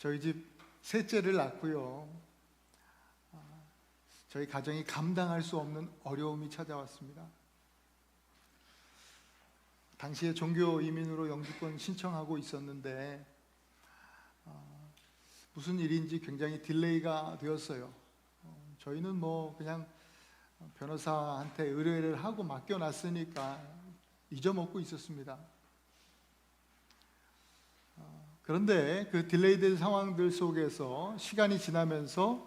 저희 집 셋째를 낳고요. 저희 가정이 감당할 수 없는 어려움이 찾아왔습니다. 당시에 종교 이민으로 영주권 신청하고 있었는데 무슨 일인지 굉장히 딜레이가 되었어요. 저희는 뭐 그냥 변호사한테 의뢰를 하고 맡겨놨으니까 잊어먹고 있었습니다. 그런데 그 딜레이된 상황들 속에서 시간이 지나면서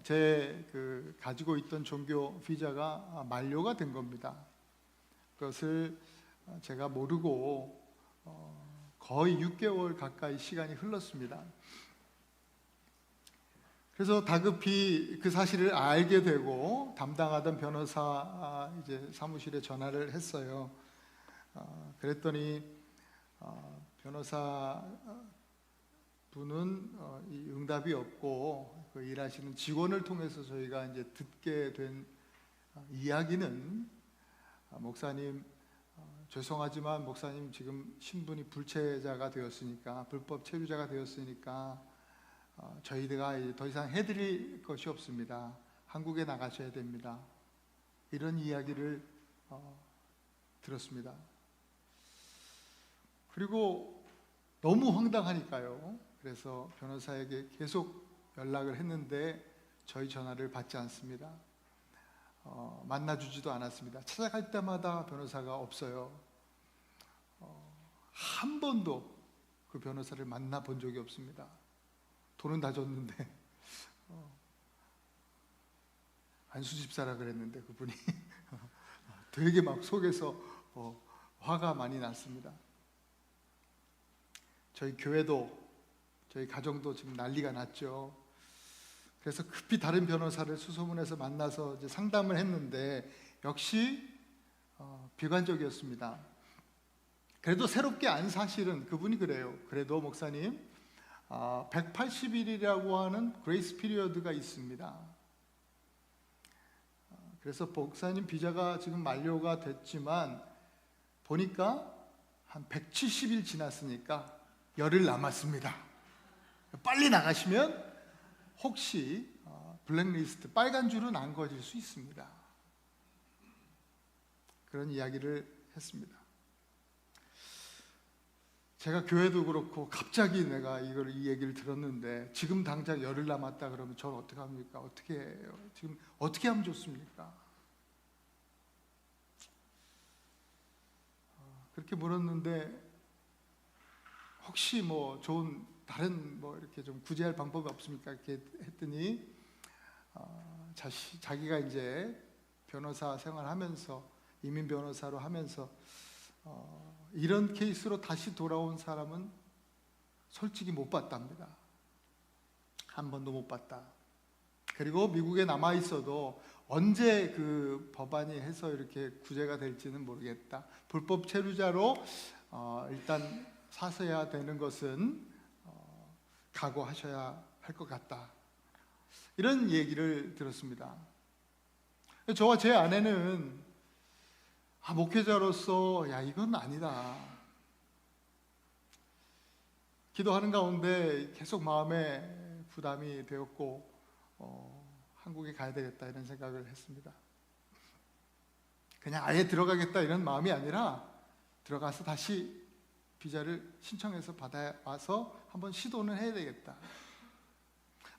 제 가지고 있던 종교 비자가 만료가 된 겁니다. 그것을 제가 모르고 거의 6개월 가까이 시간이 흘렀습니다. 그래서 다급히 그 사실을 알게 되고 담당하던 변호사 이제 사무실에 전화를 했어요. 그랬더니 변호사 분은 이 응답이 없고 그 일하시는 직원을 통해서 저희가 이제 듣게 된 이야기는 목사님 죄송하지만 목사님 지금 신분이 불체자가 되었으니까 불법 체류자가 되었으니까 저희가 더 이상 해드릴 것이 없습니다. 한국에 나가셔야 됩니다. 이런 이야기를 들었습니다. 그리고 너무 황당하니까요. 그래서 변호사에게 계속 연락을 했는데 저희 전화를 받지 않습니다. 만나주지도 않았습니다. 찾아갈 때마다 변호사가 없어요. 한 번도 그 변호사를 만나본 적이 없습니다. 돈은 다 줬는데 안수 집사라 그랬는데 그분이 되게 막 속에서 화가 많이 났습니다. 저희 교회도 저희 가정도 지금 난리가 났죠. 그래서 급히 다른 변호사를 수소문해서 만나서 이제 상담을 했는데 역시 비관적이었습니다. 그래도 새롭게 안 사실은 그분이 그래요. 그래도 목사님 180일이라고 하는 그레이스 피리어드가 있습니다. 그래서 목사님 비자가 지금 만료가 됐지만 보니까 한 170일 지났으니까 열흘 남았습니다. 빨리 나가시면 혹시 블랙리스트 빨간 줄은 안 그어질 수 있습니다. 그런 이야기를 했습니다. 제가 교회도 그렇고 갑자기 내가 이 얘기를 들었는데 지금 당장 열흘 남았다 그러면 저는 어떻게 합니까? 어떻게 해요? 지금 어떻게 하면 좋습니까? 그렇게 물었는데 혹시 뭐 좋은 다른 뭐 이렇게 좀 구제할 방법이 없습니까? 이렇게 했더니 자기가 이제 변호사 생활하면서 이민 변호사로 하면서 이런 케이스로 다시 돌아온 사람은 솔직히 못 봤답니다. 한 번도 못 봤다. 그리고 미국에 남아 있어도 언제 그 법안이 해서 이렇게 구제가 될지는 모르겠다. 불법 체류자로 일단 사셔야 되는 것은 각오하셔야 할 것 같다. 이런 얘기를 들었습니다. 저와 제 아내는 목회자로서 이건 아니다. 기도하는 가운데 계속 마음에 부담이 되었고 한국에 가야 되겠다 이런 생각을 했습니다. 그냥 아예 들어가겠다 이런 마음이 아니라 들어가서 다시 비자를 신청해서 받아와서 한번 시도는 해야 되겠다.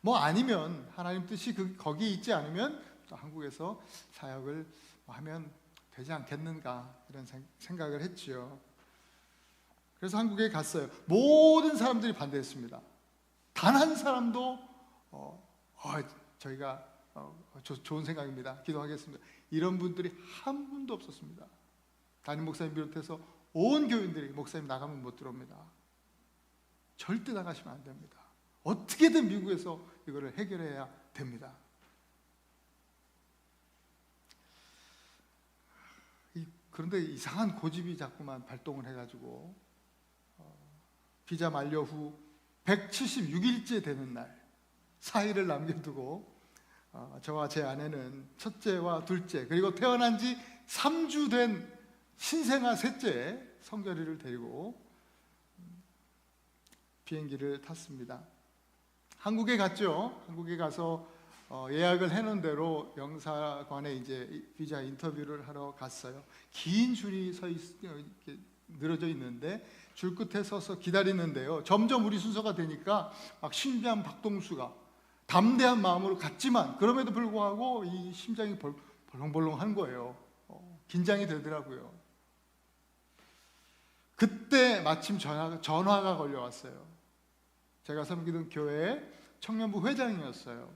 뭐 아니면 하나님 뜻이 거기 있지 않으면 또 한국에서 사역을 하면 되지 않겠는가 이런 생각을 했지요. 그래서 한국에 갔어요. 모든 사람들이 반대했습니다. 단 한 사람도 저희가 좋은 생각입니다. 기도하겠습니다. 이런 분들이 한 분도 없었습니다. 담임 목사님 비롯해서 온 교인들이 목사님 나가면 못 들어옵니다. 절대 나가시면 안 됩니다. 어떻게든 미국에서 이거를 해결해야 됩니다. 그런데 이상한 고집이 자꾸만 발동을 해가지고 비자 만료 후 176일째 되는 날 4일을 남겨두고 저와 제 아내는 첫째와 둘째 그리고 태어난 지 3주 된 신생아 셋째 성결이를 데리고 비행기를 탔습니다. 한국에 갔죠. 한국에 가서 예약을 해놓은 대로 영사관에 이제 비자 인터뷰를 하러 갔어요. 긴 줄이 이렇게 늘어져 있는데 줄 끝에 서서 기다리는데요. 점점 우리 순서가 되니까 막 심장 박동수가 담대한 마음으로 갔지만 그럼에도 불구하고 이 심장이 벌렁벌렁한 거예요. 긴장이 되더라고요. 그때 마침 전화가 걸려왔어요. 제가 섬기던 교회 청년부 회장이었어요.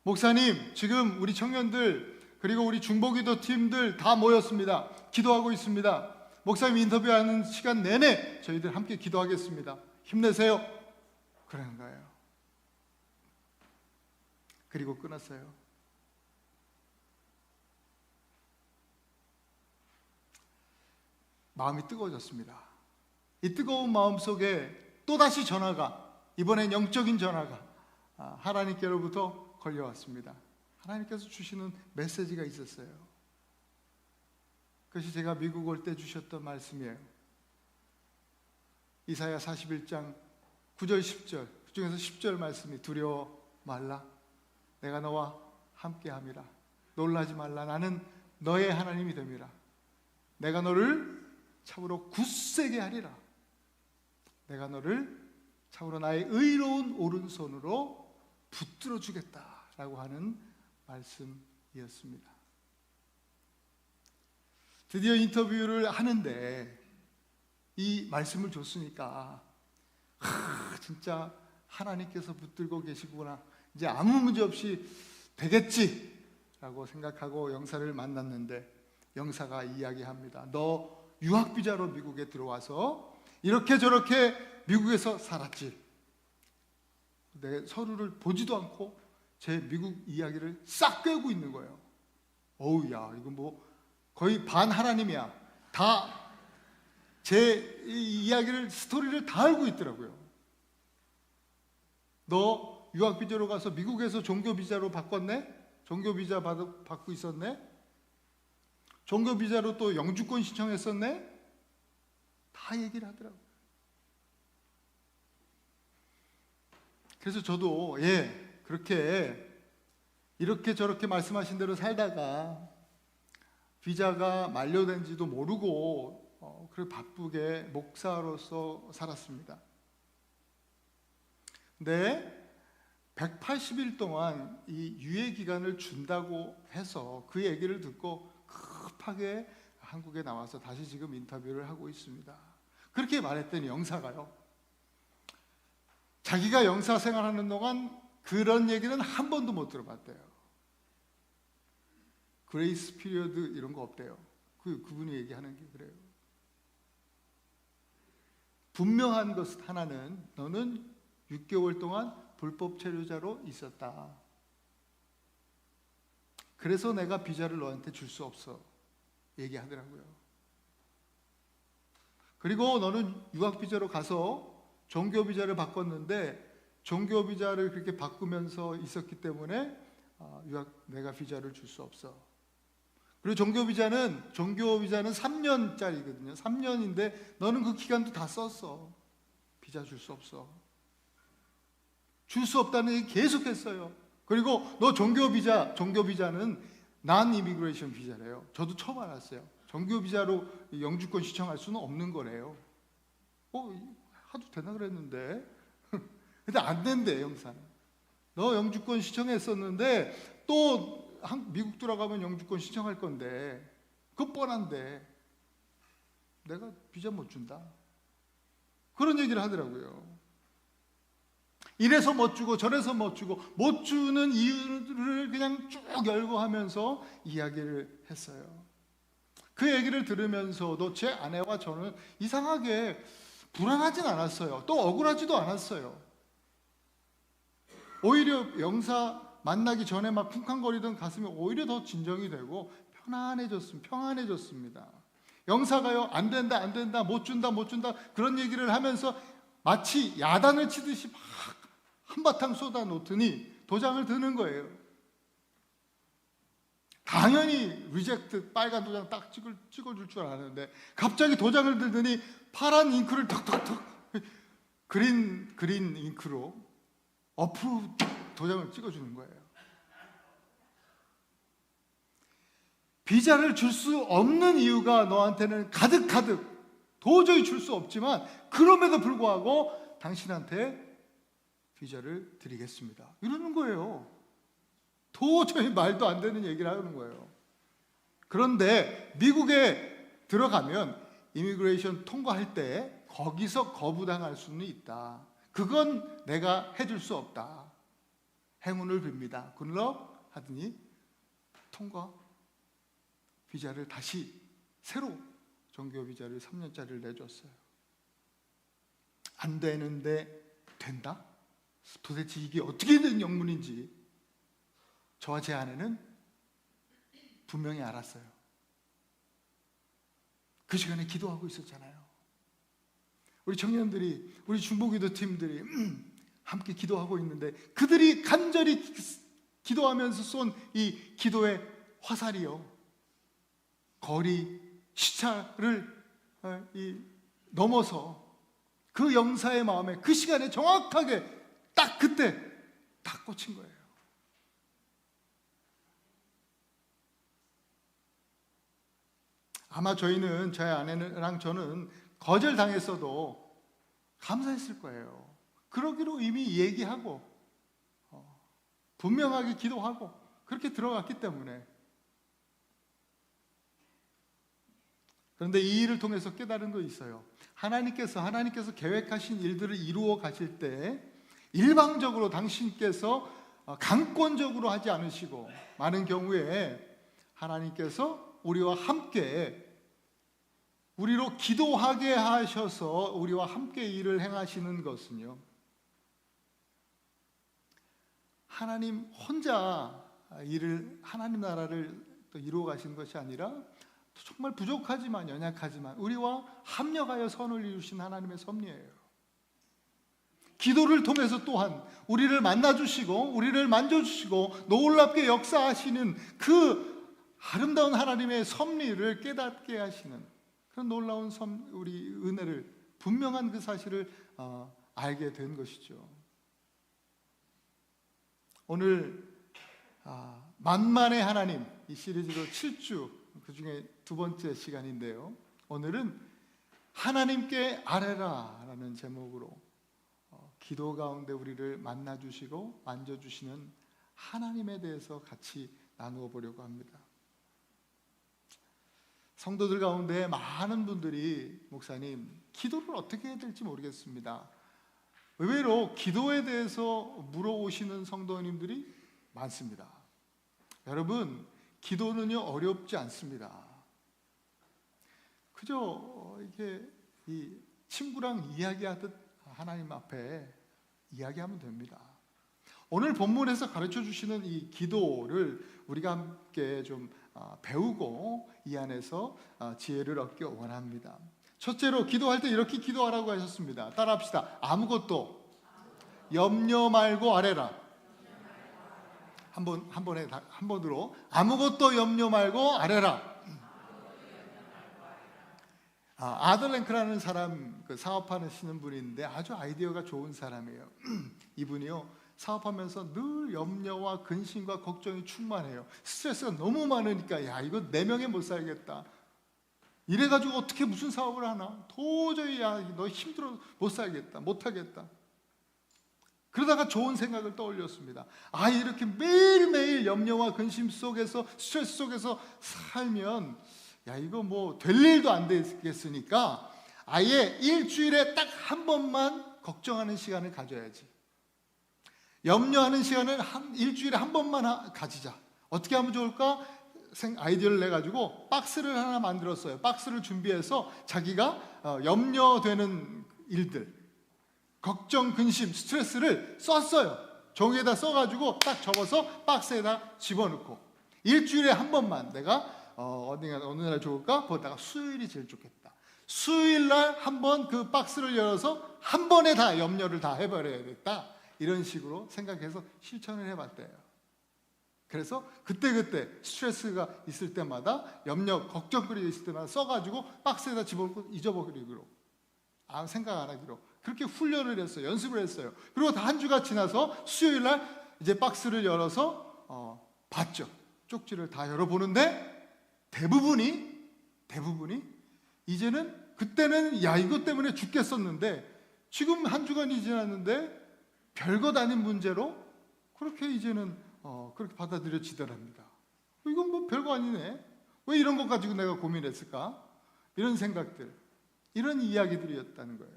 목사님, 지금 우리 청년들 그리고 우리 중보기도 팀들 다 모였습니다. 기도하고 있습니다. 목사님 인터뷰하는 시간 내내 저희들 함께 기도하겠습니다. 힘내세요. 그러는 거예요. 그리고 끊었어요. 마음이 뜨거워졌습니다. 이 뜨거운 마음 속에 또다시 전화가, 이번엔 영적인 전화가 하나님께로부터 걸려왔습니다. 하나님께서 주시는 메시지가 있었어요. 그것이 제가 미국 올 때 주셨던 말씀이에요. 이사야 41장 9절 10절 그중에서 10절 말씀이 두려워 말라 내가 너와 함께함이라 놀라지 말라 나는 너의 하나님이 됨이라 내가 너를 참으로 굳세게 하리라 내가 너를 참으로 나의 의로운 오른손으로 붙들어 주겠다라고 하는 말씀이었습니다. 드디어 인터뷰를 하는데 이 말씀을 줬으니까 진짜 하나님께서 붙들고 계시구나, 이제 아무 문제 없이 되겠지라고 생각하고 영사를 만났는데 영사가 이야기합니다. 너 유학비자로 미국에 들어와서 이렇게 저렇게 미국에서 살았지. 내 서류를 보지도 않고 제 미국 이야기를 싹 꿰고 있는 거예요. 어우, 야, 이거 뭐 거의 반 하나님이야. 다 제 이야기를, 스토리를 다 알고 있더라고요. 너 유학비자로 가서 미국에서 종교비자로 바꿨네? 종교비자 받고 있었네? 종교비자로 또 영주권 신청했었네? 다 얘기를 하더라고요. 그래서 저도 그렇게 이렇게 저렇게 말씀하신 대로 살다가 비자가 만료된지도 모르고 그렇게 바쁘게 목사로서 살았습니다. 근데 180일 동안 이 유예 기간을 준다고 해서 그 얘기를 듣고 급하게 한국에 나와서 다시 지금 인터뷰를 하고 있습니다. 그렇게 말했더니 영사가요, 자기가 영사 생활하는 동안 그런 얘기는 한 번도 못 들어봤대요. 그레이스 피리어드 이런 거 없대요. 그분이 얘기하는 게 그래요. 분명한 것 하나는 너는 6개월 동안 불법 체류자로 있었다. 그래서 내가 비자를 너한테 줄 수 없어. 얘기하더라고요. 그리고 너는 유학비자로 가서 종교비자를 바꿨는데 종교비자를 그렇게 바꾸면서 있었기 때문에 내가 비자를 줄 수 없어. 그리고 종교비자는 3년짜리거든요. 3년인데 너는 그 기간도 다 썼어. 비자 줄 수 없어. 줄 수 없다는 얘기 계속했어요. 그리고 너 종교비자는 non-immigration 비자래요. 저도 처음 알았어요. 종교비자로 영주권 신청할 수는 없는 거래요. 하도 되나 그랬는데 근데 안 된대, 영사는. 너 영주권 신청했었는데 또 미국 들어가면 영주권 신청할 건데 그거 뻔한데 내가 비자 못 준다. 그런 얘기를 하더라고요. 이래서 못 주고 저래서 못 주고 못 주는 이유를 그냥 쭉 열고 하면서 이야기를 했어요. 그 얘기를 들으면서도 제 아내와 저는 이상하게 불안하진 않았어요. 또 억울하지도 않았어요. 오히려 영사 만나기 전에 막 쿵쾅거리던 가슴이 오히려 더 진정이 되고 평안해졌습니다. 영사가요, 안 된다, 못 준다 그런 얘기를 하면서 마치 야단을 치듯이 막 한바탕 쏟아놓더니 도장을 드는 거예요. 당연히 리젝트 빨간 도장 딱 찍어줄 줄 아는데 갑자기 도장을 들더니 파란 잉크를 턱턱턱 그린 잉크로 어프로브 도장을 찍어주는 거예요. 비자를 줄 수 없는 이유가 너한테는 가득 도저히 줄 수 없지만 그럼에도 불구하고 당신한테 비자를 드리겠습니다. 이러는 거예요. 도저히 말도 안 되는 얘기를 하는 거예요. 그런데 미국에 들어가면 이미그레이션 통과할 때 거기서 거부당할 수는 있다. 그건 내가 해줄 수 없다. 행운을 빕니다. 굿럭 하더니 통과 비자를 다시 새로 종교 비자를 3년짜리를 내줬어요. 안 되는데 된다? 도대체 이게 어떻게 된 영문인지 저와 제 아내는 분명히 알았어요. 그 시간에 기도하고 있었잖아요. 우리 청년들이, 우리 중보기도 팀들이 함께 기도하고 있는데 그들이 간절히 기도하면서 쏜 이 기도의 화살이요, 거리, 시차를 넘어서 그 영사의 마음에 그 시간에 정확하게 딱 그때 딱 꽂힌 거예요. 아마 저희는, 저희 아내랑 저는 거절당했어도 감사했을 거예요. 그러기로 이미 얘기하고 분명하게 기도하고 그렇게 들어갔기 때문에. 그런데 이 일을 통해서 깨달은 거 있어요. 하나님께서 계획하신 일들을 이루어 가실 때 일방적으로 당신께서 강권적으로 하지 않으시고, 많은 경우에 하나님께서 우리와 함께, 우리로 기도하게 하셔서 우리와 함께 일을 행하시는 것은요, 하나님 혼자 일을, 하나님 나라를 또 이루어 가시는 것이 아니라 정말 부족하지만, 연약하지만 우리와 합력하여 선을 이루신 하나님의 섭리예요. 기도를 통해서 또한 우리를 만나주시고 우리를 만져주시고 놀랍게 역사하시는 그 아름다운 하나님의 섭리를 깨닫게 하시는 그런 놀라운 우리 은혜를, 분명한 그 사실을 알게 된 것이죠. 오늘 만만의 하나님, 이 시리즈로 7주, 그 중에 두 번째 시간인데요, 오늘은 하나님께 아뢰라 라는 제목으로 기도 가운데 우리를 만나주시고 만져주시는 하나님에 대해서 같이 나누어 보려고 합니다. 성도들 가운데 많은 분들이, 목사님, 기도를 어떻게 해야 될지 모르겠습니다, 의외로 기도에 대해서 물어오시는 성도님들이 많습니다. 여러분, 기도는요 어렵지 않습니다. 그저 이렇게 이 친구랑 이야기하듯 하나님 앞에 이야기하면 됩니다. 오늘 본문에서 가르쳐 주시는 이 기도를 우리가 함께 좀 배우고 이 안에서 지혜를 얻기 원합니다. 첫째로, 기도할 때 이렇게 기도하라고 하셨습니다. 따라합시다. 아무것도 염려 말고 아뢰라. 한 번으로 아무것도 염려 말고 아뢰라. 아들랭크라는 사람, 그 사업하시는 분이 있는데 아주 아이디어가 좋은 사람이에요. 이분이요, 사업하면서 늘 염려와 근심과 걱정이 충만해요. 스트레스가 너무 많으니까, 야, 이거 4명에 못 살겠다, 이래가지고 어떻게 무슨 사업을 하나, 도저히, 야, 너 힘들어 못 살겠다, 못하겠다. 그러다가 좋은 생각을 떠올렸습니다. 이렇게 매일매일 염려와 근심 속에서, 스트레스 속에서 살면, 야, 이거 뭐 될 일도 안 되겠으니까 아예 일주일에 딱 한 번만 걱정하는 시간을 가져야지. 염려하는 시간을 일주일에 한 번만 가지자. 어떻게 하면 좋을까? 아이디어를 내가지고 박스를 하나 만들었어요. 박스를 준비해서 자기가 염려되는 일들, 걱정, 근심, 스트레스를 썼어요. 종이에다 써가지고 딱 접어서 박스에다 집어넣고, 일주일에 한 번만 내가 어느 날 좋을까? 거기다가 수요일이 제일 좋겠다. 수요일 날 한 번 그 박스를 열어서 한 번에 다 염려를 다 해버려야겠다. 이런 식으로 생각해서 실천을 해봤대요. 그래서 그때그때 스트레스가 있을 때마다, 염려, 걱정거리가 있을 때마다 써가지고 박스에다 집어넣고 잊어버리기로, 생각 안 하기로 그렇게 훈련을 했어요. 연습을 했어요. 그리고 다 한 주가 지나서 수요일 날 이제 박스를 열어서 봤죠. 쪽지를 다 열어보는데 대부분이 이제는, 그때는 야 이것 때문에 죽겠었는데 지금 한 주간이 지났는데 별것 아닌 문제로 그렇게 이제는 그렇게 받아들여지더랍니다. 이건 뭐 별거 아니네. 왜 이런 것 가지고 내가 고민했을까? 이런 생각들, 이런 이야기들이었다는 거예요.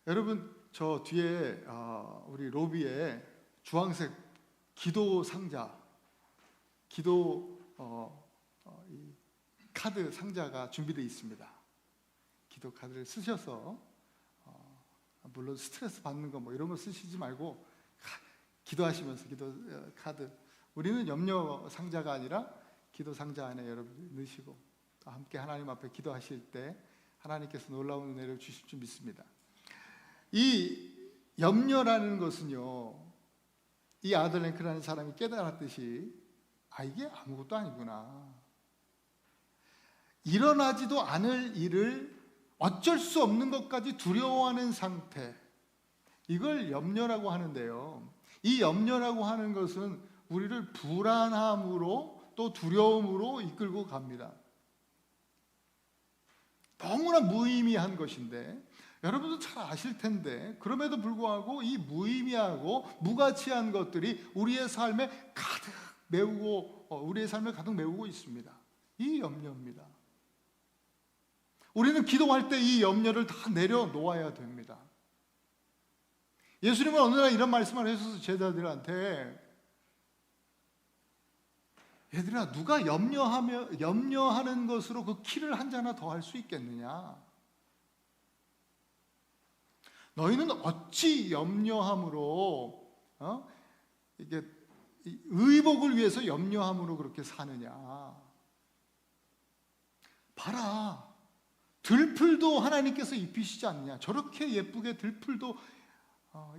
여러분, 저 뒤에 우리 로비에 주황색 기도 상자, 기도 이 카드 상자가 준비되어 있습니다. 기도 카드를 쓰셔서 물론 스트레스 받는 거 뭐 이런 거 쓰시지 말고 기도하시면서 기도 카드, 우리는 염려 상자가 아니라 기도 상자 안에 여러분 넣으시고 함께 하나님 앞에 기도하실 때 하나님께서 놀라운 은혜를 주실 줄 믿습니다. 이 염려라는 것은요, 이 아들랭크라는 사람이 깨달았듯이 이게 아무것도 아니구나. 일어나지도 않을 일을 어쩔 수 없는 것까지 두려워하는 상태, 이걸 염려라고 하는데요, 이 염려라고 하는 것은 우리를 불안함으로 또 두려움으로 이끌고 갑니다. 너무나 무의미한 것인데 여러분도 잘 아실 텐데 그럼에도 불구하고 이 무의미하고 무가치한 것들이 우리의 삶에 가득 메우고 있습니다. 이 염려입니다. 우리는 기도할 때 이 염려를 다 내려놓아야 됩니다. 예수님은 어느 날 이런 말씀을 하셔서 제자들한테, 얘들아, 누가 염려하는 것으로 그 키를 한 자나 더 할 수 있겠느냐? 너희는 어찌 염려함으로 이게 의복을 위해서 염려함으로 그렇게 사느냐? 봐라, 들풀도 하나님께서 입히시지 않느냐? 저렇게 예쁘게 들풀도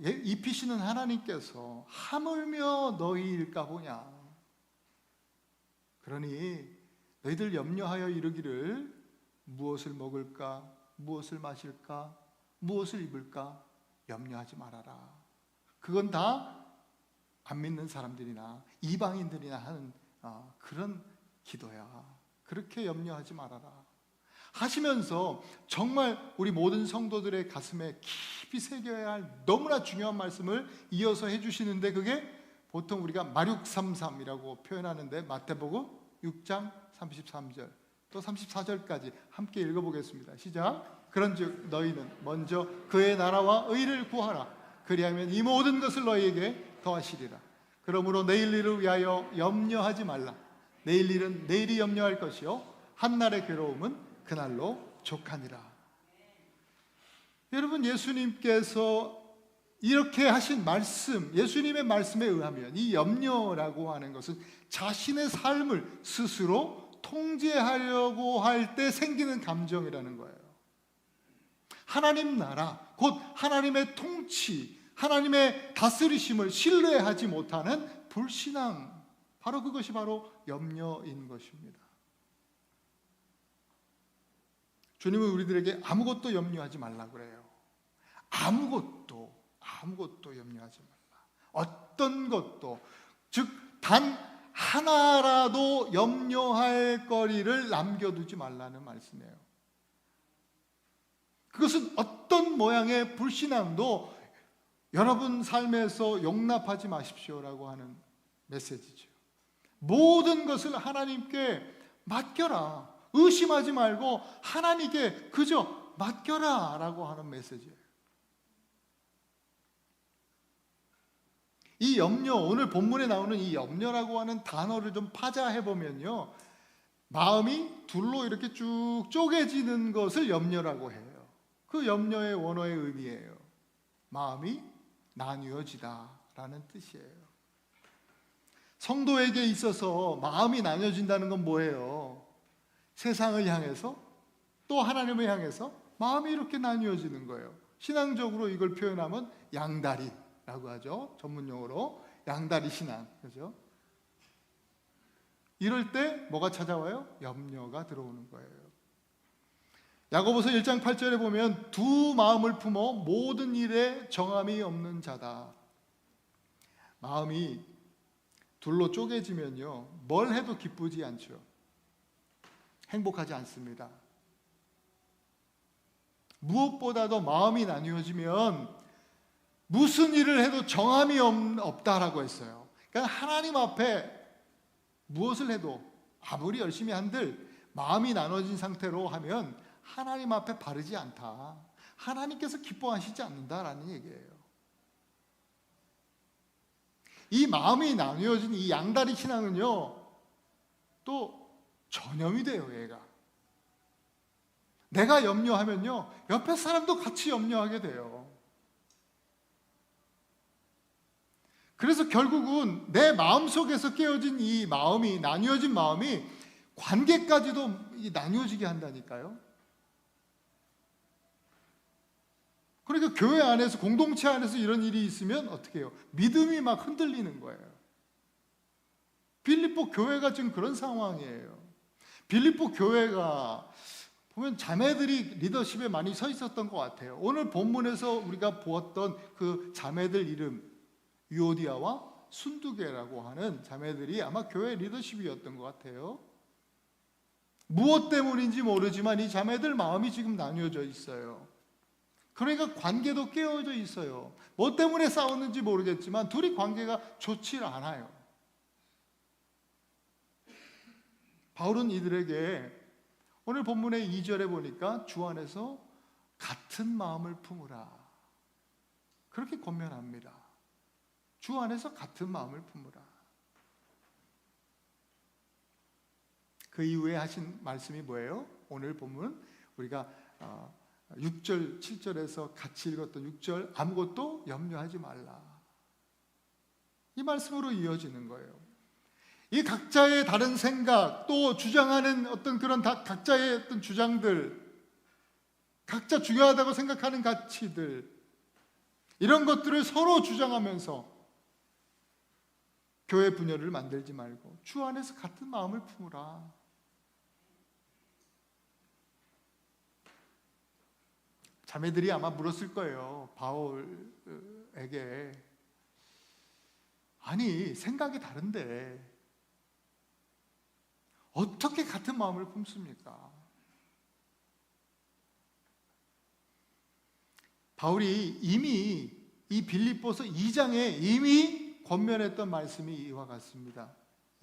입히시는 하나님께서 하물며 너희일까 보냐? 그러니 너희들 염려하여 이르기를 무엇을 먹을까, 무엇을 마실까, 무엇을 입을까 염려하지 말아라. 그건 다 안 믿는 사람들이나 이방인들이나 하는 그런 기도야. 그렇게 염려하지 말아라 하시면서 정말 우리 모든 성도들의 가슴에 깊이 새겨야 할 너무나 중요한 말씀을 이어서 해주시는데, 그게 보통 우리가 마륙33이라고 표현하는데 마태복음 6장 33절 또 34절까지 함께 읽어보겠습니다. 시작. 그런즉 너희는 먼저 그의 나라와 의를 구하라. 그리하면 이 모든 것을 너희에게 더하시리라. 그러므로 내일 일을 위하여 염려하지 말라. 내일 일은 내일이 염려할 것이요 한날의 괴로움은 그날로 족하니라. 여러분, 예수님께서 이렇게 하신 말씀, 예수님의 말씀에 의하면 이 염려라고 하는 것은 자신의 삶을 스스로 통제하려고 할 때 생기는 감정이라는 거예요. 하나님 나라, 곧 하나님의 통치, 하나님의 다스리심을 신뢰하지 못하는 불신앙, 바로 그것이 바로 염려인 것입니다. 주님은 우리들에게 아무것도 염려하지 말라 그래요. 아무것도 염려하지 말라. 어떤 것도, 즉 단 하나라도 염려할 거리를 남겨두지 말라는 말씀이에요. 그것은 어떤 모양의 불신앙도 여러분 삶에서 용납하지 마십시오라고 하는 메시지죠. 모든 것을 하나님께 맡겨라. 의심하지 말고 하나님께 그저 맡겨라 라고 하는 메시지예요. 이 염려, 오늘 본문에 나오는 이 염려라고 하는 단어를 좀 파자해보면요, 마음이 둘로 이렇게 쭉 쪼개지는 것을 염려라고 해요. 그 염려의 원어의 의미예요. 마음이 나뉘어지다 라는 뜻이에요. 성도에게 있어서 마음이 나뉘어진다는 건 뭐예요? 세상을 향해서 또 하나님을 향해서 마음이 이렇게 나뉘어지는 거예요. 신앙적으로 이걸 표현하면 양다리라고 하죠. 전문용어로 양다리 신앙, 그죠? 이럴 때 뭐가 찾아와요? 염려가 들어오는 거예요. 야고보서 1장 8절에 보면 두 마음을 품어 모든 일에 정함이 없는 자다. 마음이 둘로 쪼개지면요, 뭘 해도 기쁘지 않죠. 행복하지 않습니다. 무엇보다도 마음이 나뉘어지면 무슨 일을 해도 정함이 없다라고 했어요. 그러니까 하나님 앞에 무엇을 해도 아무리 열심히 한들 마음이 나눠진 상태로 하면 하나님 앞에 바르지 않다. 하나님께서 기뻐하시지 않는다라는 얘기예요. 이 마음이 나뉘어진 이 양다리 신앙은요, 또 전염이 돼요, 얘가. 내가 염려하면요, 옆에 사람도 같이 염려하게 돼요. 그래서 결국은 내 마음속에서 깨어진 이 마음이, 나뉘어진 마음이 관계까지도 나뉘어지게 한다니까요. 그러니까 교회 안에서, 공동체 안에서 이런 일이 있으면 어떻게 해요? 믿음이 막 흔들리는 거예요. 빌립보 교회가 지금 그런 상황이에요. 빌립보 교회가 보면 자매들이 리더십에 많이 서 있었던 것 같아요. 오늘 본문에서 우리가 보았던 그 자매들 이름, 유오디아와 순두계라고 하는 자매들이 아마 교회 리더십이었던 것 같아요. 무엇 때문인지 모르지만 이 자매들 마음이 지금 나뉘어져 있어요. 그러니까 관계도 깨어져 있어요. 뭐 때문에 싸웠는지 모르겠지만 둘이 관계가 좋지 않아요. 바울은 이들에게 오늘 본문의 2절에 보니까 주 안에서 같은 마음을 품으라, 그렇게 권면합니다. 주 안에서 같은 마음을 품으라. 그 이후에 하신 말씀이 뭐예요? 오늘 본문 우리가 6절, 7절에서 같이 읽었던 6절, 아무것도 염려하지 말라. 이 말씀으로 이어지는 거예요. 이 각자의 다른 생각, 또 주장하는 어떤 그런 각자의 어떤 주장들, 각자 중요하다고 생각하는 가치들, 이런 것들을 서로 주장하면서 교회 분열을 만들지 말고 주 안에서 같은 마음을 품으라. 자매들이 아마 물었을 거예요, 바울에게. 아니, 생각이 다른데 어떻게 같은 마음을 품습니까? 바울이 이미 이 빌립보서 2장에 이미 권면했던 말씀이 이와 같습니다.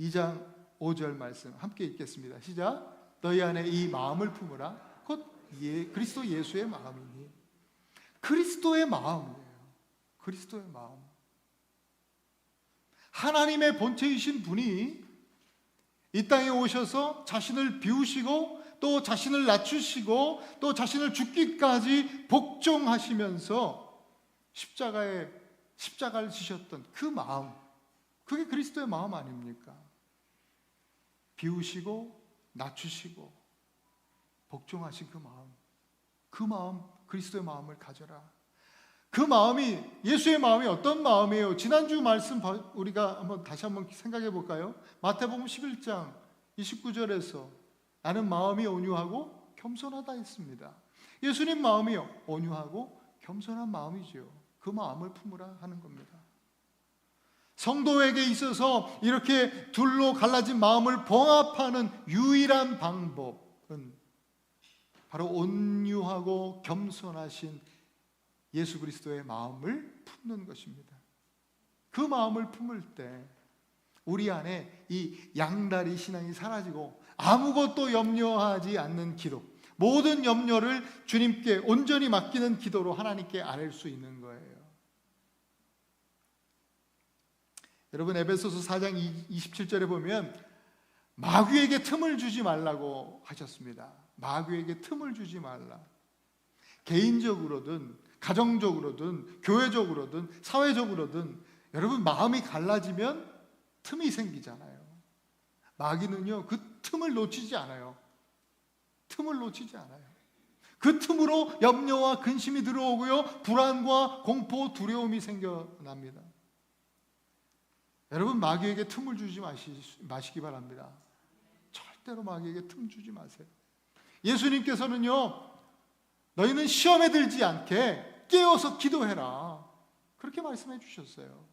2장 5절 말씀 함께 읽겠습니다. 시작. 너희 안에 이 마음을 품으라. 곧 그리스도 예수의 마음이니. 그리스도의 마음이에요. 그리스도의 마음. 하나님의 본체이신 분이 이 땅에 오셔서 자신을 비우시고 또 자신을 낮추시고 또 자신을 죽기까지 복종하시면서 십자가를 지셨던 그 마음, 그게 그리스도의 마음 아닙니까? 비우시고 낮추시고 복종하신 그 마음, 그리스도의 마음을 가져라. 그 마음이, 예수의 마음이 어떤 마음이에요? 지난주 말씀 우리가 다시 한번 생각해 볼까요? 마태복음 11장 29절에서 나는 마음이 온유하고 겸손하다 했습니다. 예수님 마음이 온유하고 겸손한 마음이죠. 그 마음을 품으라 하는 겁니다. 성도에게 있어서 이렇게 둘로 갈라진 마음을 봉합하는 유일한 방법은 바로 온유하고 겸손하신 예수 그리스도의 마음을 품는 것입니다. 그 마음을 품을 때 우리 안에 이 양다리 신앙이 사라지고 아무것도 염려하지 않는 기도, 모든 염려를 주님께 온전히 맡기는 기도로 하나님께 아뢰 수 있는 거예요. 여러분, 에베소서 4장 27절에 보면 마귀에게 틈을 주지 말라고 하셨습니다. 마귀에게 틈을 주지 말라. 개인적으로든 가정적으로든 교회적으로든 사회적으로든 여러분, 마음이 갈라지면 틈이 생기잖아요. 마귀는요, 그 틈을 놓치지 않아요. 틈을 놓치지 않아요. 그 틈으로 염려와 근심이 들어오고요, 불안과 공포, 두려움이 생겨납니다. 여러분, 마귀에게 틈을 주지 마시기 바랍니다. 절대로 마귀에게 틈 주지 마세요. 예수님께서는요, 너희는 시험에 들지 않게 깨어서 기도해라. 그렇게 말씀해 주셨어요.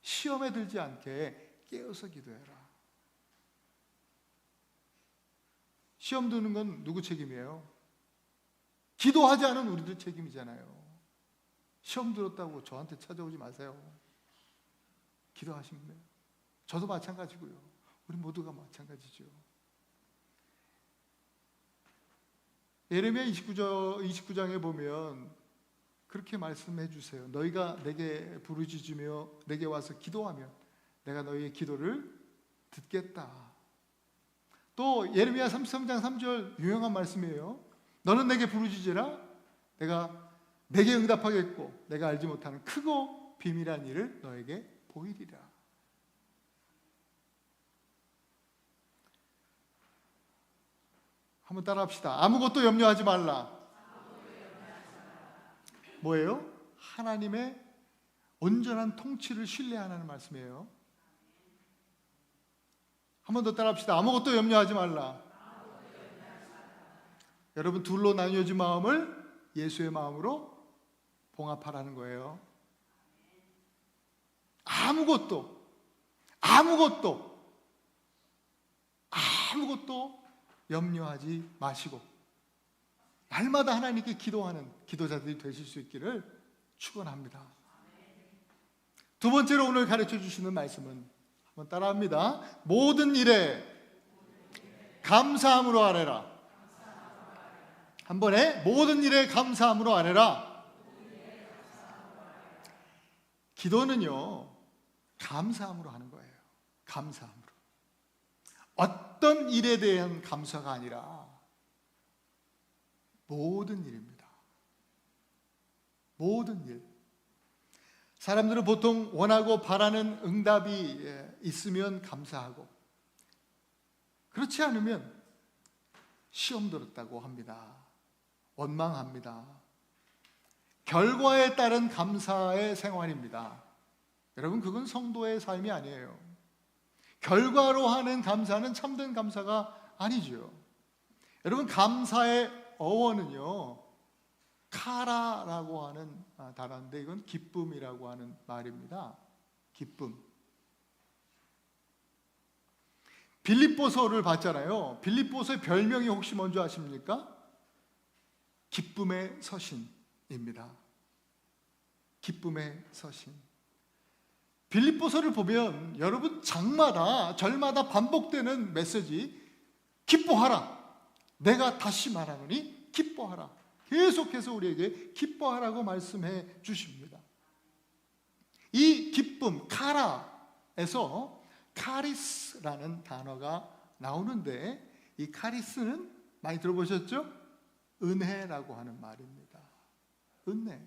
시험에 들지 않게 깨어서 기도해라. 시험 드는 건 누구 책임이에요? 기도하지 않은 우리들 책임이잖아요. 시험 들었다고 저한테 찾아오지 마세요. 기도하시면 돼요. 저도 마찬가지고요. 우리 모두가 마찬가지죠. 예레미야 29장에 보면 그렇게 말씀해 주세요. 너희가 내게 부르짖으며 내게 와서 기도하면 내가 너희의 기도를 듣겠다. 또 예레미야 33장 3절 유명한 말씀이에요. 너는 내게 부르짖으라. 내가 내게 응답하겠고 내가 알지 못하는 크고 비밀한 일을 너에게 보이리라. 한번 따라합시다. 아무것도 염려하지 말라. 뭐예요? 하나님의 온전한 통치를 신뢰하는 말씀이에요. 한 번 더 따라합시다. 아무것도 염려하지 말라. 여러분, 둘로 나뉘어진 마음을 예수의 마음으로 봉합하라는 거예요. 아무것도 염려하지 마시고 날마다 하나님께 기도하는 기도자들이 되실 수 있기를 축원합니다. 두 번째로 오늘 가르쳐 주시는 말씀은 한번 따라합니다. 모든 일에 감사함으로 아뢰라. 한 번에 모든 일에 감사함으로 아뢰라. 기도는요, 감사함으로 하는 거예요. 감사함으로. 어떤 일에 대한 감사가 아니라 모든 일입니다. 모든 일. 사람들은 보통 원하고 바라는 응답이 있으면 감사하고, 그렇지 않으면 시험 들었다고 합니다. 원망합니다. 결과에 따른 감사의 생활입니다. 여러분, 그건 성도의 삶이 아니에요. 결과로 하는 감사는 참된 감사가 아니죠. 여러분, 감사의 어원은요, 카라라고 하는 단어인데 이건 기쁨이라고 하는 말입니다. 기쁨. 빌립보서를 봤잖아요. 빌립보서의 별명이 혹시 뭔지 아십니까? 기쁨의 서신입니다. 기쁨의 서신. 빌립보서를 보면 여러분 장마다 절마다 반복되는 메시지, 기뻐하라. 내가 다시 말하노니 기뻐하라. 계속해서 우리에게 기뻐하라고 말씀해 주십니다. 이 기쁨, 카라에서 카리스라는 단어가 나오는데, 이 카리스는 많이 들어보셨죠? 은혜라고 하는 말입니다. 은혜.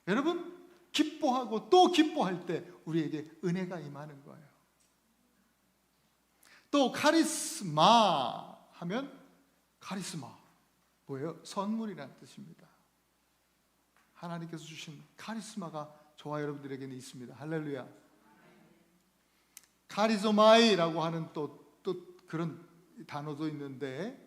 여러분, 기뻐하고 또 기뻐할 때 우리에게 은혜가 임하는 거예요. 또 카리스마 하면, 카리스마 뭐예요? 선물이라는 뜻입니다. 하나님께서 주신 카리스마가 저와 여러분들에게는 있습니다. 할렐루야. 카리소마이라고 하는 또 그런 단어도 있는데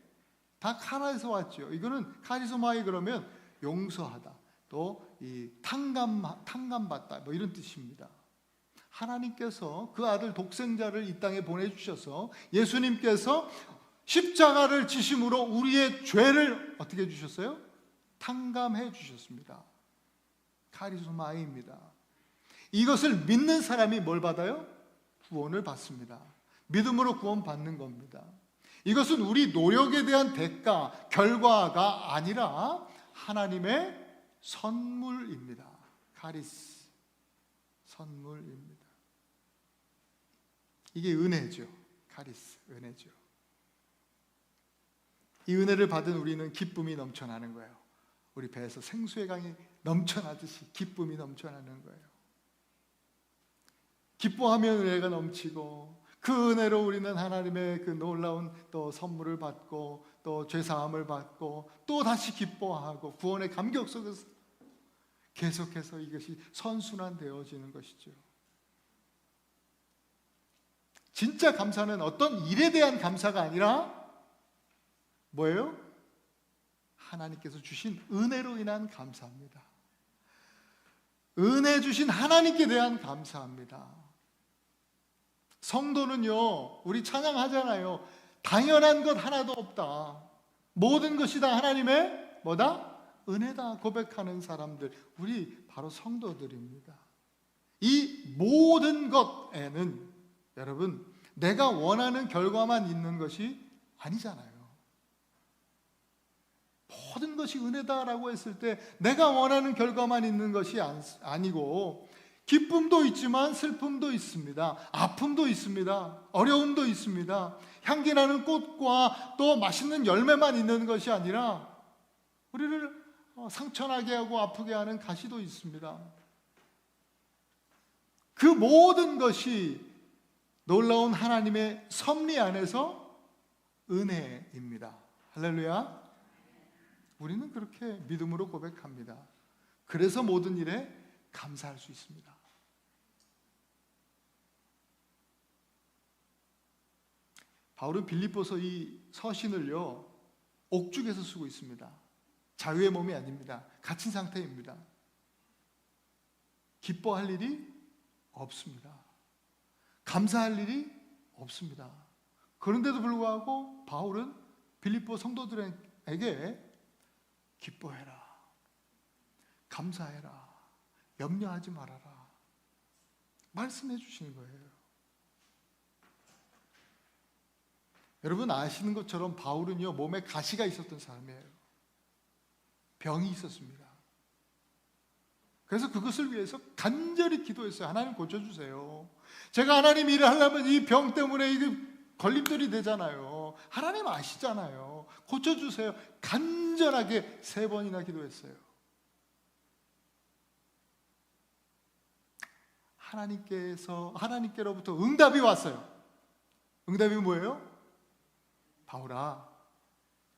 다 카라에서 왔죠. 이거는 카리소마이 그러면 용서하다, 또 이 탕감받다, 뭐 이런 뜻입니다. 하나님께서 그 아들 독생자를 이 땅에 보내주셔서 예수님께서 십자가를 지심으로 우리의 죄를 어떻게 해주셨어요? 탕감해 주셨습니다. 카리스마입니다. 이것을 믿는 사람이 뭘 받아요? 구원을 받습니다. 믿음으로 구원받는 겁니다. 이것은 우리 노력에 대한 대가, 결과가 아니라 하나님의 선물입니다. 카리스, 선물입니다. 이게 은혜죠. 카리스, 은혜죠. 이 은혜를 받은 우리는 기쁨이 넘쳐나는 거예요. 우리 배에서 생수의 강이 넘쳐나듯이 기쁨이 넘쳐나는 거예요. 기뻐하면 은혜가 넘치고, 그 은혜로 우리는 하나님의 그 놀라운 또 선물을 받고, 또 죄사함을 받고, 또 다시 기뻐하고, 구원의 감격 속에서 계속해서 이것이 선순환되어지는 것이죠. 진짜 감사는 어떤 일에 대한 감사가 아니라 뭐예요? 하나님께서 주신 은혜로 인한 감사합니다. 은혜 주신 하나님께 대한 감사합니다. 성도는요, 우리 찬양하잖아요. 당연한 것 하나도 없다. 모든 것이 다 하나님의 뭐다? 은혜다 고백하는 사람들, 우리 바로 성도들입니다. 이 모든 것에는 여러분, 내가 원하는 결과만 있는 것이 아니잖아요. 모든 것이 은혜다라고 했을 때 내가 원하는 결과만 있는 것이 아니고, 기쁨도 있지만 슬픔도 있습니다. 아픔도 있습니다. 어려움도 있습니다. 향기나는 꽃과 또 맛있는 열매만 있는 것이 아니라 우리를 상처나게 하고 아프게 하는 가시도 있습니다. 그 모든 것이 놀라운 하나님의 섭리 안에서 은혜입니다. 할렐루야. 우리는 그렇게 믿음으로 고백합니다. 그래서 모든 일에 감사할 수 있습니다. 바울은 빌립보서 이 서신을요, 옥중에서 쓰고 있습니다. 자유의 몸이 아닙니다. 갇힌 상태입니다. 기뻐할 일이 없습니다. 감사할 일이 없습니다. 그런데도 불구하고 바울은 빌립보 성도들에게 기뻐해라, 감사해라, 염려하지 말아라 말씀해 주시는 거예요. 여러분 아시는 것처럼 바울은요, 몸에 가시가 있었던 사람이에요. 병이 있었습니다. 그래서 그것을 위해서 간절히 기도했어요. 하나님 고쳐주세요. 제가 하나님 일을 하려면 이 병 때문에 이게 걸림돌이 되잖아요. 하나님 아시잖아요. 고쳐주세요. 간절하게 3번이나 기도했어요. 하나님께로부터 응답이 왔어요. 응답이 뭐예요? 바울아,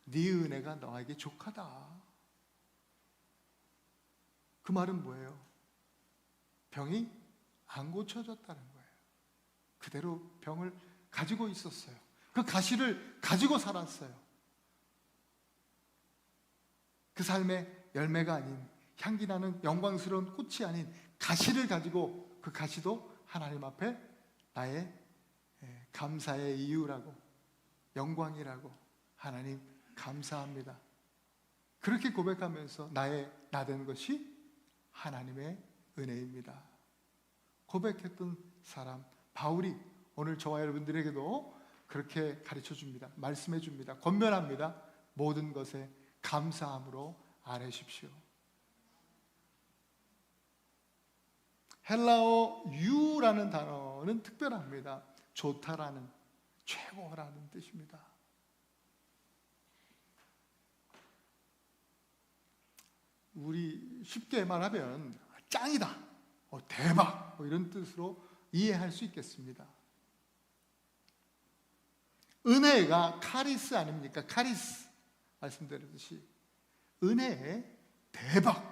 네 은혜가 너에게 족하다. 그 말은 뭐예요? 병이 안 고쳐졌다는 거예요. 그대로 병을 가지고 있었어요. 그 가시를 가지고 살았어요. 그 삶의 열매가 아닌, 향기나는 영광스러운 꽃이 아닌 가시를 가지고, 그 가시도 하나님 앞에 나의 감사의 이유라고, 영광이라고, 하나님 감사합니다, 그렇게 고백하면서 나 되는 것이 하나님의 은혜입니다. 고백했던 사람 바울이 오늘 저와 여러분들에게도 그렇게 가르쳐 줍니다. 말씀해 줍니다. 권면합니다. 모든 것에 감사함으로 아뢰십시오. 헬라어 유라는 단어는 특별합니다. 좋다라는, 최고라는 뜻입니다. 우리 쉽게 말하면 짱이다, 대박, 이런 뜻으로 이해할 수 있겠습니다. 은혜가 카리스 아닙니까? 카리스 말씀드렸듯이 은혜의 대박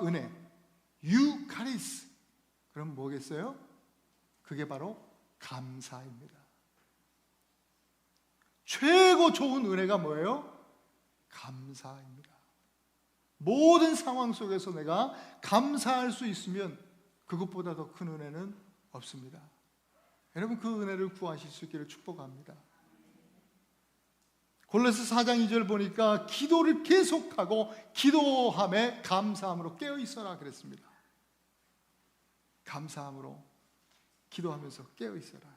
은혜, 유카리스. 그럼 뭐겠어요? 그게 바로 감사입니다. 최고 좋은 은혜가 뭐예요? 감사입니다. 모든 상황 속에서 내가 감사할 수 있으면 그것보다 더 큰 은혜는 없습니다. 여러분 그 은혜를 구하실 수 있기를 축복합니다. 골로새 4장 2절 보니까 기도를 계속하고 기도함에 감사함으로 깨어있어라 그랬습니다. 감사함으로 기도하면서 깨어있어라.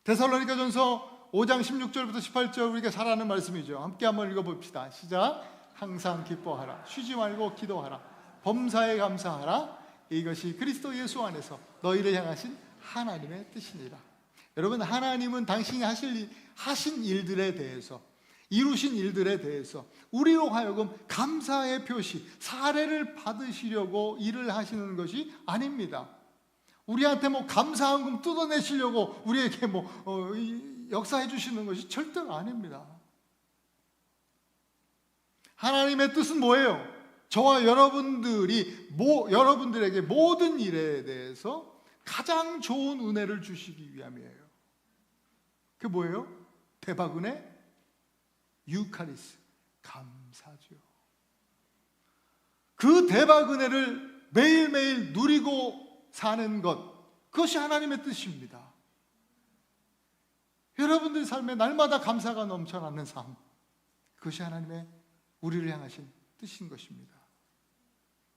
데살로니가전서 5장 16절부터 18절 우리가 잘 아는 말씀이죠. 함께 한번 읽어봅시다. 시작. 항상 기뻐하라, 쉬지 말고 기도하라, 범사에 감사하라, 이것이 그리스도 예수 안에서 너희를 향하신 하나님의 뜻이니라. 여러분 하나님은 당신이 하신 일들에 대해서, 이루신 일들에 대해서 우리로 하여금 감사의 표시, 사례를 받으시려고 일을 하시는 것이 아닙니다. 우리한테 감사한금 뜯어내시려고 우리에게 역사해 주시는 것이 절대로 아닙니다. 하나님의 뜻은 뭐예요? 저와 여러분들에게 모든 일에 대해서 가장 좋은 은혜를 주시기 위함이에요. 그게 뭐예요? 대박 은혜, 유카리스, 감사죠. 그 대박 은혜를 매일매일 누리고 사는 것, 그것이 하나님의 뜻입니다. 여러분들 삶에 날마다 감사가 넘쳐나는 삶, 그것이 하나님의 우리를 향하신 뜻인 것입니다.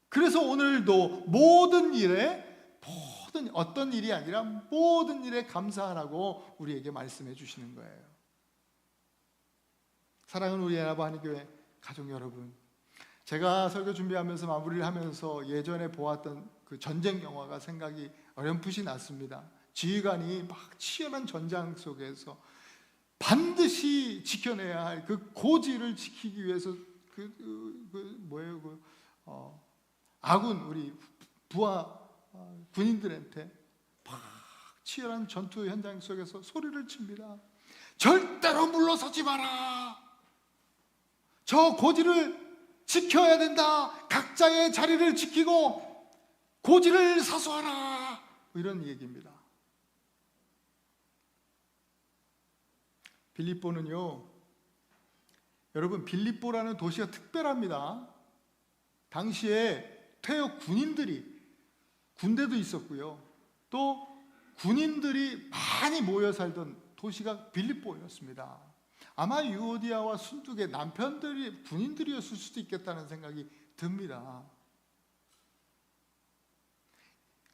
그래서 오늘도 모든 일에, 어떤 일이 아니라 모든 일에 감사하라고 우리에게 말씀해 주시는 거예요. 사랑하는 우리 하나님교회 가족 여러분, 제가 설교 준비하면서 마무리를 하면서 예전에 보았던 그 전쟁 영화가 생각이 어렴풋이 났습니다. 지휘관이 막 치열한 전장 속에서 반드시 지켜내야 할 그 고지를 지키기 위해서 아군 우리 부하 군인들한테 막 치열한 전투 현장 속에서 소리를 칩니다. 절대로 물러서지 마라. 저 고지를 지켜야 된다. 각자의 자리를 지키고 고지를 사수하라. 이런 얘기입니다. 빌립보는요, 여러분, 빌립보라는 도시가 특별합니다. 당시에 퇴역 군인들이, 군대도 있었고요, 또 군인들이 많이 모여 살던 도시가 빌립보였습니다. 아마 유오디아와 순두의 남편들이 군인들이었을 수도 있겠다는 생각이 듭니다.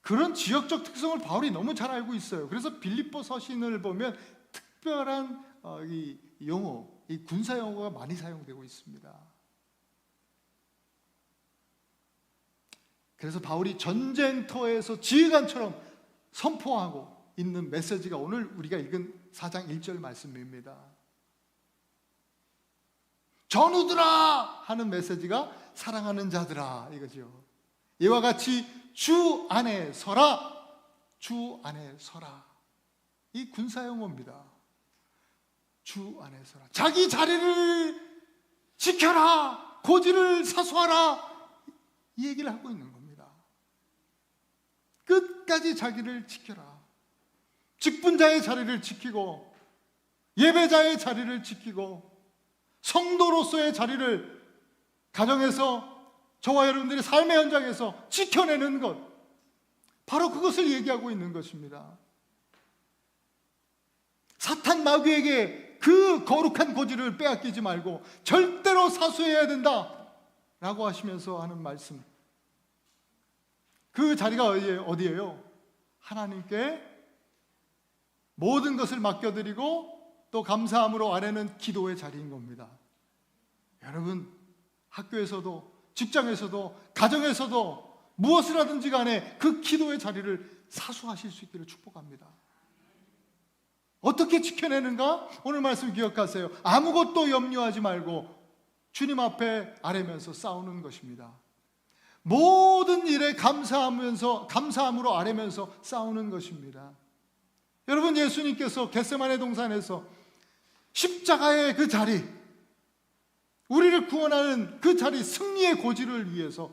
그런 지역적 특성을 바울이 너무 잘 알고 있어요. 그래서 빌립보 서신을 보면 특별한 이 용어, 이 군사 용어가 많이 사용되고 있습니다. 그래서 바울이 전쟁터에서 지휘관처럼 선포하고 있는 메시지가 오늘 우리가 읽은 4장 1절 말씀입니다. 전우들아 하는 메시지가 사랑하는 자들아 이거죠. 이와 같이 주 안에 서라, 주 안에 서라. 이 군사 용어입니다. 주 안에 서라. 자기 자리를 지켜라, 고지를 사수하라, 이 얘기를 하고 있는 겁니다. 끝까지 자기를 지켜라. 직분자의 자리를 지키고, 예배자의 자리를 지키고, 성도로서의 자리를 가정에서 저와 여러분들의 삶의 현장에서 지켜내는 것, 바로 그것을 얘기하고 있는 것입니다. 사탄 마귀에게 그 거룩한 고지를 빼앗기지 말고 절대로 사수해야 된다 라고 하시면서 하는 말씀, 그 자리가 어디예요? 하나님께 모든 것을 맡겨드리고 또 감사함으로 아뢰는 기도의 자리인 겁니다. 여러분, 학교에서도 직장에서도 가정에서도 무엇을 하든지 간에 그 기도의 자리를 사수하실 수 있기를 축복합니다. 어떻게 지켜내는가? 오늘 말씀 기억하세요. 아무것도 염려하지 말고 주님 앞에 아뢰면서 싸우는 것입니다. 모든 일에 감사함으로 아뢰면서 싸우는 것입니다. 여러분, 예수님께서 겟세마네 동산에서 십자가의 그 자리, 우리를 구원하는 그 자리, 승리의 고지를 위해서,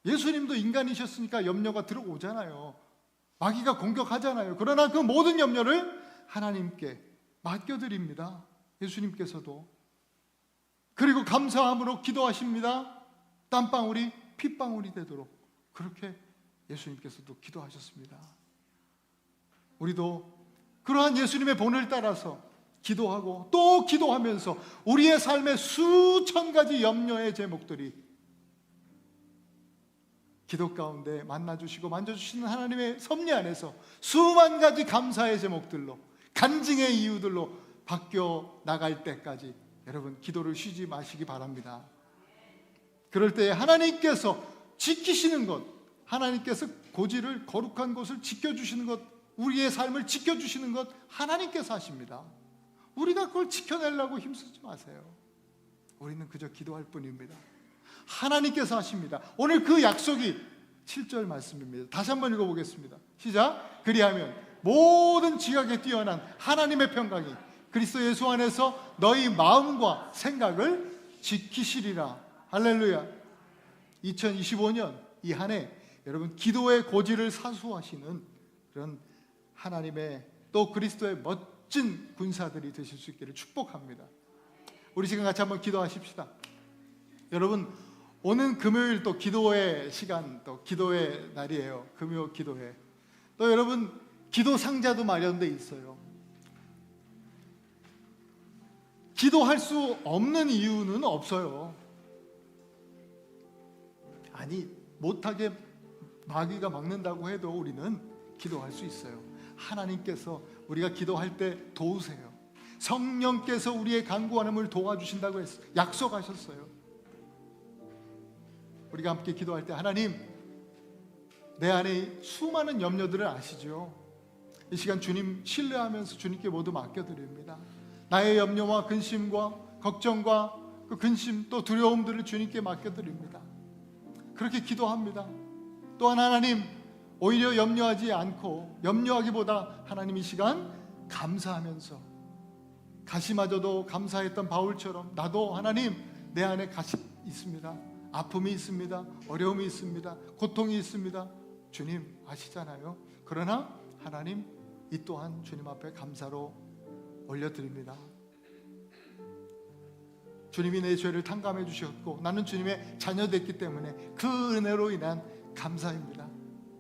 예수님도 인간이셨으니까 염려가 들어오잖아요. 마귀가 공격하잖아요. 그러나 그 모든 염려를 하나님께 맡겨드립니다. 예수님께서도. 그리고 감사함으로 기도하십니다. 땀방울이 핏방울이 되도록 그렇게 예수님께서도 기도하셨습니다. 우리도 그러한 예수님의 본을 따라서 기도하고 또 기도하면서 우리의 삶의 수천 가지 염려의 제목들이 기도 가운데 만나주시고 만져주시는 하나님의 섭리 안에서 수만 가지 감사의 제목들로, 간증의 이유들로 바뀌어 나갈 때까지 여러분 기도를 쉬지 마시기 바랍니다. 그럴 때 하나님께서 지키시는 것, 하나님께서 고지를, 거룩한 곳을 지켜주시는 것, 우리의 삶을 지켜주시는 것 하나님께서 하십니다. 우리가 그걸 지켜내려고 힘쓰지 마세요. 우리는 그저 기도할 뿐입니다. 하나님께서 하십니다. 오늘 그 약속이 7절 말씀입니다. 다시 한번 읽어보겠습니다. 시작. 그리하면 모든 지각에 뛰어난 하나님의 평강이 그리스도 예수 안에서 너희 마음과 생각을 지키시리라. 할렐루야. 2025년 이 한 해 여러분 기도의 고지를 사수하시는 그런 하나님의 또 그리스도의 멋진 군사들이 되실 수 있기를 축복합니다. 우리 지금 같이 한번 기도하십시다. 여러분, 오는 금요일 또 기도의 시간, 또 기도의 날이에요. 금요 기도회. 또 여러분, 기도 상자도 마련돼 있어요. 기도할 수 없는 이유는 없어요. 아니, 못하게 마귀가 막는다고 해도 우리는 기도할 수 있어요. 하나님께서 우리가 기도할 때 도우세요. 성령께서 우리의 간구하는을 도와주신다고 약속하셨어요. 우리가 함께 기도할 때, 하나님, 내 안에 수많은 염려들을 아시죠? 이 시간 주님 신뢰하면서 주님께 모두 맡겨드립니다. 나의 염려와 근심과 걱정과 그 근심 또 두려움들을 주님께 맡겨드립니다. 그렇게 기도합니다. 또한 하나님, 오히려 염려하지 않고, 염려하기보다 하나님 이 시간 감사하면서, 가시마저도 감사했던 바울처럼 나도 하나님 내 안에 가시 있습니다. 아픔이 있습니다. 어려움이 있습니다. 고통이 있습니다. 주님 아시잖아요. 그러나 하나님, 이 또한 주님 앞에 감사로 올려드립니다. 주님이 내 죄를 탕감해 주셨고 나는 주님의 자녀 됐기 때문에 그 은혜로 인한 감사입니다.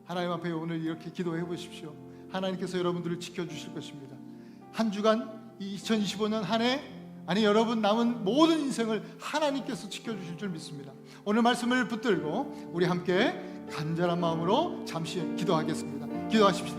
하나님 앞에 오늘 이렇게 기도해 보십시오. 하나님께서 여러분들을 지켜주실 것입니다. 한 주간 2025년 한 해, 아니 여러분 남은 모든 인생을 하나님께서 지켜주실 줄 믿습니다. 오늘 말씀을 붙들고 우리 함께 간절한 마음으로 잠시 기도하겠습니다. 기도하십시다.